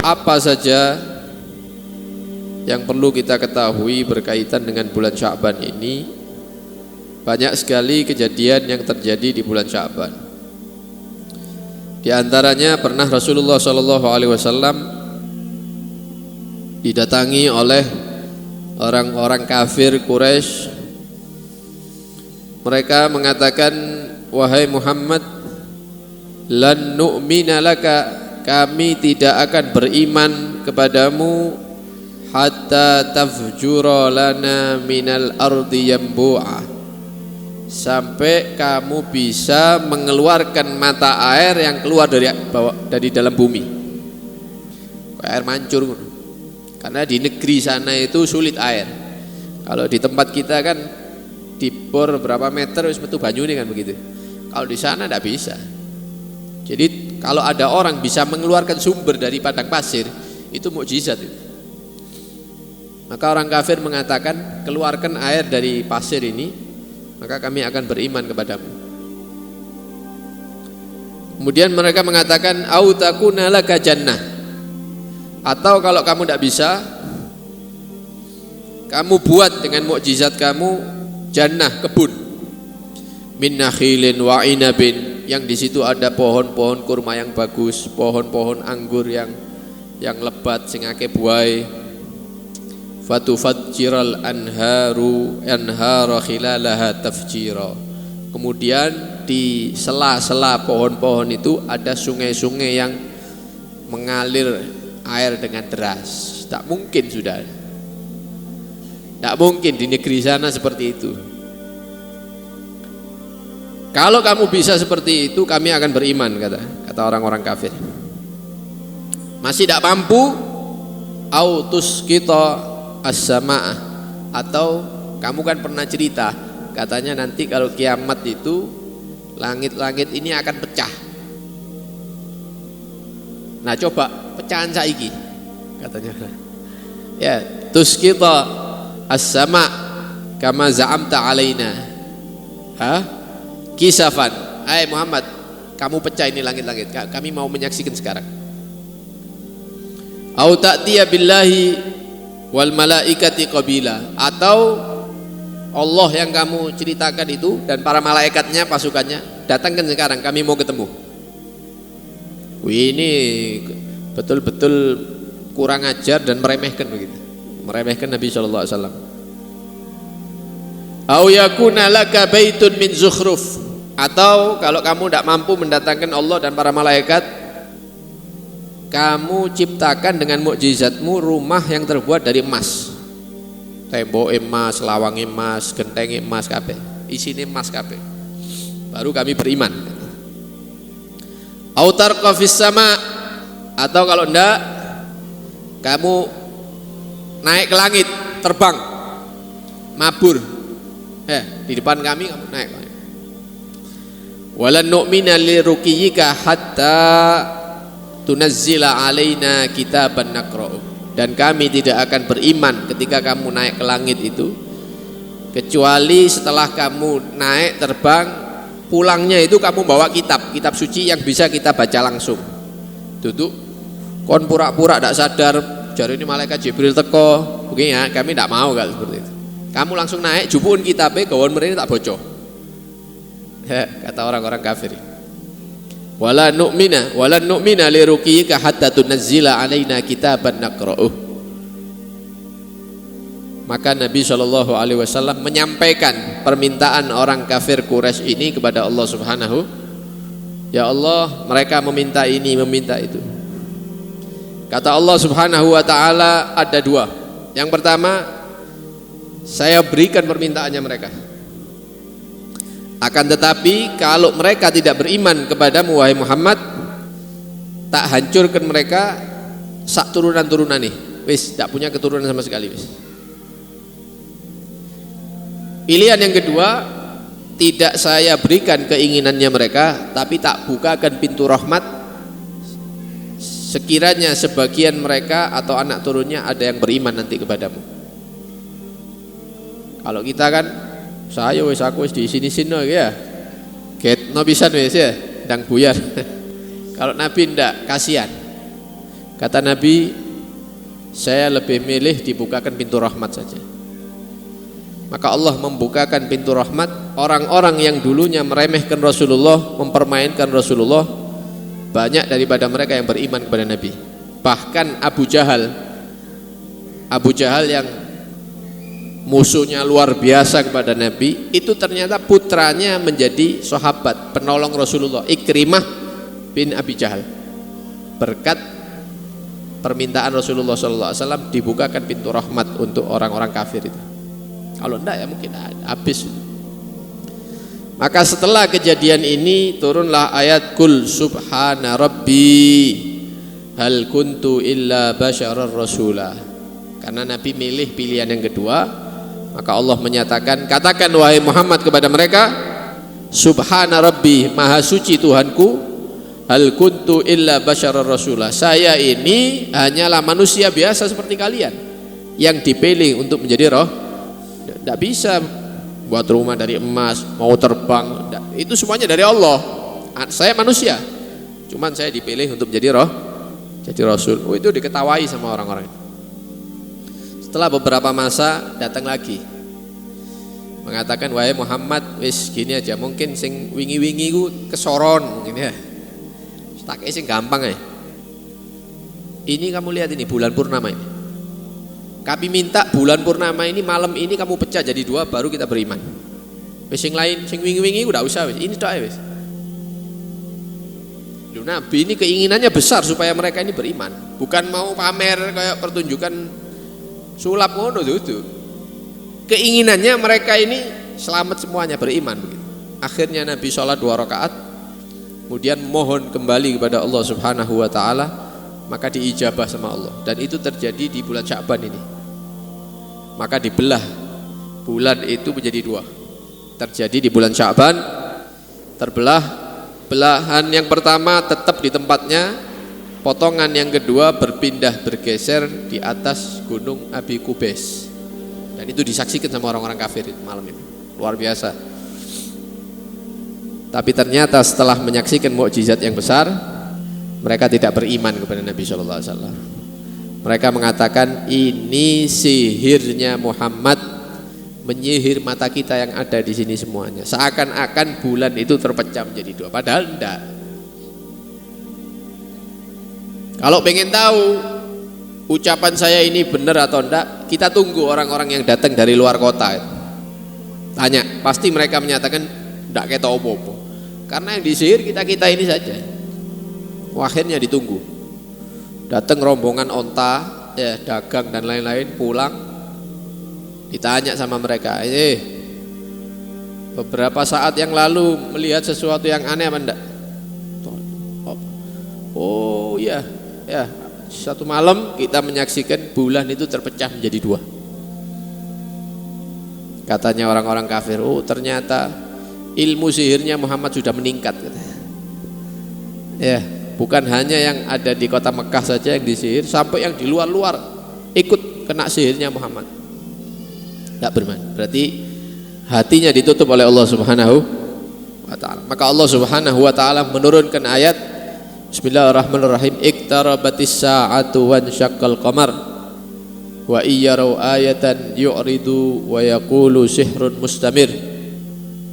apa saja yang perlu kita ketahui berkaitan dengan bulan Sya'ban ini? Banyak sekali kejadian yang terjadi di bulan Sya'ban. Di antaranya pernah Rasulullah SAW didatangi oleh orang-orang kafir Quraisy. Mereka mengatakan, wahai Muhammad, lan nu'mina laka, kami tidak akan beriman kepadamu hatta tafjura lana minal ardi yambu'a, sampai kamu bisa mengeluarkan mata air yang keluar dari dalam bumi, air mancur. Karena di negeri sana itu sulit air. Kalau di tempat kita kan dibor berapa meter wis metu banyune kan begitu. Kalau di sana tidak bisa. Jadi kalau ada orang bisa mengeluarkan sumber dari padang pasir, itu mukjizat itu. Maka orang kafir mengatakan, keluarkan air dari pasir ini, maka kami akan beriman kepadamu. Kemudian mereka mengatakan, au takuna laka jannah, atau kalau kamu tidak bisa, kamu buat dengan mukjizat kamu jannah, kebun, min nakhilin wa inabin, yang di situ ada pohon-pohon kurma yang bagus, pohon-pohon anggur yang lebat sing akeh buahe, fatufajjiral anhara khilalaha tafjira. Kemudian di sela-sela pohon-pohon itu ada sungai-sungai yang mengalir air dengan deras. Tak mungkin, sudah tak mungkin di negeri sana seperti itu. Kalau kamu bisa seperti itu, kami akan beriman, kata orang-orang kafir. Masih tidak mampu, autus kita as-sama'ah, atau kamu kan pernah cerita katanya nanti kalau kiamat itu langit-langit ini akan pecah. Nah coba pecahan saiki katanya. Ya, tusqita as-sama' kama za'amta alaina. Kisafan. Hai Muhammad, kamu pecah ini langit-langit. Kami mau menyaksikan sekarang. Au ta'tiya billahi wal malaikati qabila, atau Allah yang kamu ceritakan itu dan para malaikatnya, pasukannya, datangkan sekarang, kami mau ketemu. Wih, ini betul-betul kurang ajar dan meremehkan begitu. Meremehkan Nabi sallallahu alaihi wasallam. Au yakuna laka baitun min zukhruf, atau kalau kamu tidak mampu mendatangkan Allah dan para malaikat, kamu ciptakan dengan mukjizatmu rumah yang terbuat dari emas. Tembok emas, lawang emas, genteng emas kabeh, isine emas kabeh. Baru kami beriman. Autar qafis sama, atau kalau enggak kamu naik ke langit, terbang, mabur. Di depan kami kamu naik. Walan nu'mina liruqiyika hatta tunazzila alaina kitaban naqra'u. Dan kami tidak akan beriman ketika kamu naik ke langit itu, kecuali setelah kamu naik terbang, pulangnya itu kamu bawa kitab suci yang bisa kita baca langsung. Duduk kon pura-pura tidak sadar, jari ini malaikat Jibril teko, begini ya, kami tidak mau kalau seperti itu. Kamu langsung naik, jupuun kitabnya, gawon mereka tak bocor. Kata orang-orang kafir. Wala nu'mina liruqiyika hatta tunazzila alaina kitaban naqra'uh. Maka Nabi SAW menyampaikan permintaan orang kafir Quraisy ini kepada Allah Subhanahu. Ya Allah, mereka meminta ini, meminta itu. Kata Allah Subhanahu wa ta'ala, ada dua. Yang pertama, saya berikan permintaannya mereka. Akan tetapi kalau mereka tidak beriman kepadamu wahai Muhammad, tak hancurkan mereka sak turunan-turunan nih. Wis, tak punya keturunan sama sekali wis. Pilihan yang kedua, tidak saya berikan keinginannya mereka, tapi tak bukakan pintu rahmat sekiranya sebagian mereka atau anak turunnya ada yang beriman nanti kepadamu. Kalau kita kan, saya wis aku wis di sini-sini ya. Get no pisan wis ya, ndang buyar. Kalau Nabi ndak, kasihan. Kata Nabi, saya lebih milih dibukakan pintu rahmat saja. Maka Allah membukakan pintu rahmat. Orang-orang yang dulunya meremehkan Rasulullah, mempermainkan Rasulullah, banyak daripada mereka yang beriman kepada Nabi. Bahkan Abu Jahal yang musuhnya luar biasa kepada Nabi, itu ternyata putranya menjadi sahabat penolong Rasulullah, Ikrimah bin Abi Jahal. Berkat permintaan Rasulullah SAW dibukakan pintu rahmat untuk orang-orang kafir itu. Kalau enggak ya mungkin habis. Maka setelah kejadian ini turunlah ayat Qul subhana rabbi hal kuntu illa basyarar rasula. Karena Nabi milih pilihan yang kedua, maka Allah menyatakan, katakan wahai Muhammad kepada mereka, subhana rabbi, maha suci Tuhanku, hal kuntu illa basyarar rasula, saya ini hanyalah manusia biasa seperti kalian yang dipilih untuk menjadi roh. Tidak bisa buat rumah dari emas, mau terbang, itu semuanya dari Allah. Saya manusia, cuman saya dipilih untuk menjadi roh, jadi rasul. Oh, itu diketawai sama orang-orang. Setelah beberapa masa datang lagi, mengatakan wahai Muhammad, wis gini aja, mungkin sing wingi-wingi ku kesoron mungkin ya, tak sing gampang ya. Ini kamu lihat ini bulan purnama ini. Kami minta bulan purnama ini malam ini kamu pecah jadi dua baru kita beriman. Wis sing lain sing wingi-wingi udah usah wis. Ini tok wis. Lu Nabi ini keinginannya besar supaya mereka ini beriman, bukan mau pamer kayak pertunjukan sulap ngono itu. Keinginannya mereka ini selamat semuanya, beriman begitu. Akhirnya Nabi sholat 2 rakaat, kemudian mohon kembali kepada Allah Subhanahu wa taala, maka diijabah sama Allah. Dan itu terjadi di bulan Sya'ban ini. Maka dibelah bulan itu menjadi 2. Terjadi di bulan Sya'ban, terbelah. Belahan yang pertama tetap di tempatnya, potongan yang kedua berpindah bergeser di atas gunung Abi Kubais. Dan itu disaksikan sama orang-orang kafir itu malam itu. Luar biasa. Tapi ternyata setelah menyaksikan mukjizat yang besar, mereka tidak beriman kepada Nabi SAW. Mereka mengatakan ini sihirnya Muhammad, menyihir mata kita yang ada di sini semuanya. Seakan-akan bulan itu terpecah menjadi 2, padahal enggak. Kalau pengen tahu ucapan saya ini benar atau enggak, kita tunggu orang-orang yang datang dari luar kota. Tanya, pasti mereka menyatakan enggak ketok opo-opo. Karena yang disihir kita-kita ini saja. Akhirnya ditunggu. Datang rombongan onta, ya, dagang dan lain-lain pulang. Ditanya sama mereka, beberapa saat yang lalu melihat sesuatu yang aneh apa enggak? Oh iya, ya, satu malam kita menyaksikan bulan itu terpecah menjadi 2. Katanya orang-orang kafir, oh ternyata ilmu sihirnya Muhammad sudah meningkat. Ya, bukan hanya yang ada di kota Mekah saja yang disihir, sampai yang di luar-luar ikut kena sihirnya Muhammad. Tidak beriman. Berarti hatinya ditutup oleh Allah Subhanahu wa taala. Maka Allah Subhanahu wa taala menurunkan ayat Bismillahirrahmanirrahim, iqtarabatis sa'atu wan syaqqal qamar wa iyyaraw ayatan yu'ridu wa yaqulu sihrun mustamir.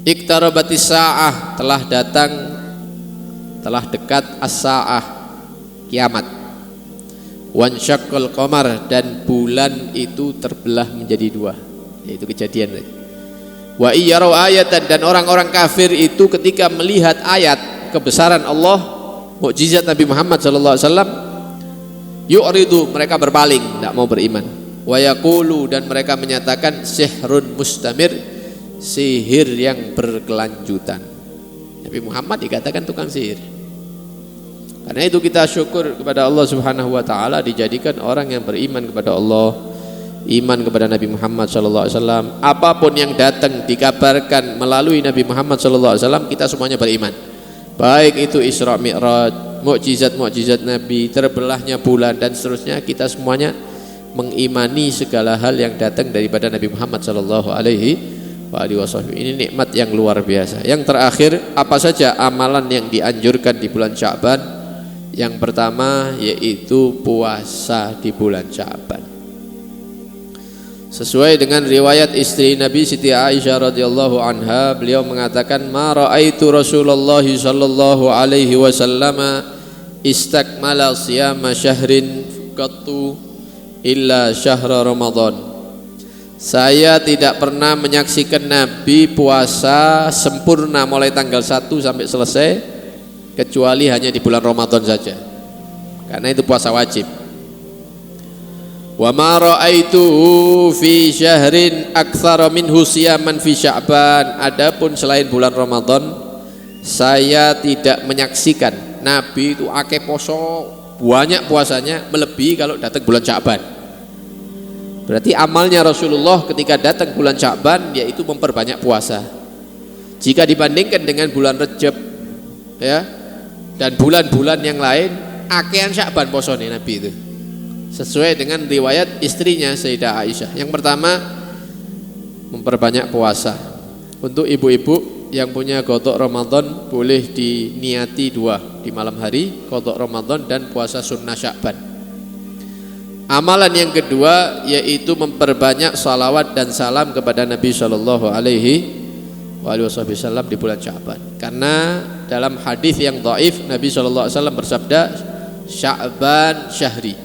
Iqtarabatis sa'ah, telah datang, telah dekat as-sa'ah, kiamat. Wan syaqqal qamar, dan bulan itu terbelah menjadi 2. Itu kejadian. Wa iyyaraw ayatan, dan orang-orang kafir itu ketika melihat ayat kebesaran Allah, mukjizat Nabi Muhammad SAW, yu'ridu, mereka berpaling, tidak mau beriman. Wa yaqulu, dan mereka menyatakan sihrun mustamir, sihir yang berkelanjutan. Nabi Muhammad dikatakan tukang sihir. Karena itu kita syukur kepada Allah Subhanahu wa taala dijadikan orang yang beriman kepada Allah, iman kepada Nabi Muhammad SAW. Apapun yang datang dikabarkan melalui Nabi Muhammad SAW, kita semuanya beriman. Baik itu Isra Mi'raj, mukjizat-mukjizat Nabi, terbelahnya bulan dan seterusnya, kita semuanya mengimani segala hal yang datang daripada Nabi Muhammad SAW. Ini nikmat yang luar biasa. Yang terakhir, apa saja amalan yang dianjurkan di bulan Sya'ban, Yang pertama yaitu puasa di bulan Sya'ban. Sesuai dengan riwayat istri Nabi Siti Aisyah radhiyallahu anha, beliau mengatakan, "Ma ra'aitu Rasulullah sallallahu alaihi wasallam istakmala siyama syahrin qattu illa syahra Ramadan." Saya tidak pernah menyaksikan Nabi puasa sempurna mulai tanggal 1 sampai selesai kecuali hanya di bulan Ramadan saja, karena itu puasa wajib. Wa ma ra'aituhu fi syahrin aktsara minhu siyaman fi Sya'ban. Adapun selain bulan Ramadan, saya tidak menyaksikan Nabi itu akeh poso, banyak puasanya melebihi kalau datang bulan Sya'ban. Berarti amalnya Rasulullah ketika datang bulan Sya'ban yaitu memperbanyak puasa. Jika dibandingkan dengan bulan Rejab ya dan bulan-bulan yang lain, akehan Sya'ban posone Nabi itu. Sesuai dengan riwayat istrinya Sayyidah Aisyah. Yang pertama, memperbanyak puasa. Untuk ibu-ibu yang punya qadha Ramadan boleh diniati 2 di malam hari, qadha Ramadan dan puasa sunnah Sya'ban. Amalan yang kedua yaitu memperbanyak salawat dan salam kepada Nabi sallallahu alaihi wasallam di bulan Sya'ban. Karena dalam hadis yang dhaif Nabi sallallahu alaihi wasallam bersabda, Sya'ban syahri,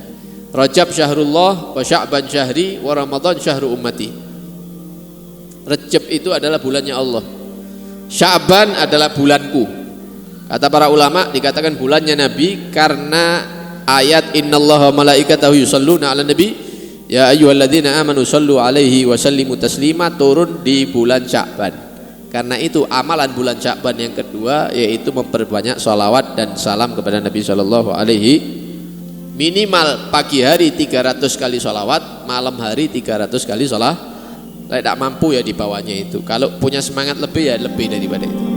Rajab syahrullah, wa Sya'ban syahri, wa Ramadan syahru ummati. Rajab itu adalah bulannya Allah, Sya'ban adalah bulanku. Kata para ulama, dikatakan bulannya Nabi karena ayat innallaha wa malaikatahu yusholluna 'alan nabi ya ayyuhalladzina amanu shallu 'alaihi wa sallimu taslima turun di bulan Sya'ban. Karena itu amalan bulan Sya'ban yang kedua yaitu memperbanyak sholawat dan salam kepada Nabi sallallahu alaihi. Minimal pagi hari 300 kali sholawat, malam hari 300 kali sholat. Tidak mampu ya di bawahnya itu. Kalau punya semangat lebih ya lebih daripada itu.